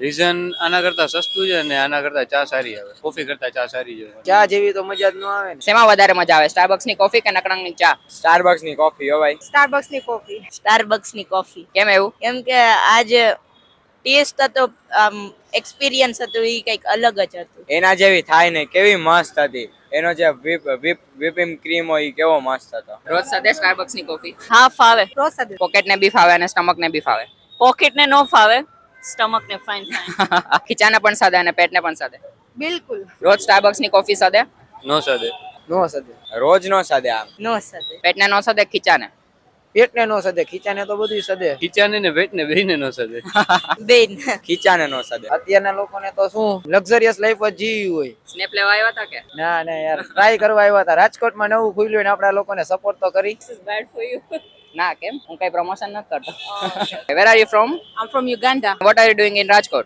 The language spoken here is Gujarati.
રીઝન આના કરતા સસ્તું છે ને આના કરતા ચા સારી આવે, કોફી કરતા ચા સારી છે. ચા જેવી તો મજા જ ન આવે ને. શેમાં વધારે મજા આવે, સ્ટારબક્સ ની કોફી કે નકળંગની ચા? સ્ટારબક્સ ની કોફી હો ભાઈ. સ્ટારબક્સ ની કોફી. સ્ટારબક્સ ની કોફી. કેમ એવું? કેમ કે આજ ટેસ્ટ હતો, એક્સપિરિયન્સ હતો, એ કંઈક અલગ જ હતું. એના જેવી થાય ને, કેવી મસ્ત હતી. એનો જે whipping ક્રીમ હોય એ કેવો મસ્ત હતો. રોજ સાથે સ્ટારબક્સ ની કોફી હા ફાવે. રોજ સાથે. પોકેટ ને બી ફાવે અને સ્ટમક ને બી ફાવે. પોકેટ ને નો ફાવે, સ્ટમક ને ફાઇન ફાઇન. ખીચાને પણ સાદે અને પેટને પણ સાદે. બિલકુલ. રોજ સ્ટારબક્સ ની કોફી સાદે, નો સાદે. નો સદે. રોજ નો સદે આમ. નો સાથે. પેટને નો સાદે, ખીચાને. પેટને નો સદે, ખીચાને તો બધું સદે. ખીચાને ને વેટ ને બેયને નો સાદે. બેન. ખીચાને નો સદે. અત્યારના લોકોને તો શું લક્ઝરિયસ લાઈફ જ જીવી હોય. સ્નેપ લેવા આવ્યા હતા કે? ના ના યાર, ટ્રાય કરવા આવ્યા હતા. રાજકોટમાં નવું ખુલ્યું ને આપણા લોકોને સપોર્ટ તો કરી. Bad for you. ના, કેમ? હું કઈ પ્રમોશન નથી કરતો. Where are you from? I'm from Uganda. What are you doing in Rajkot?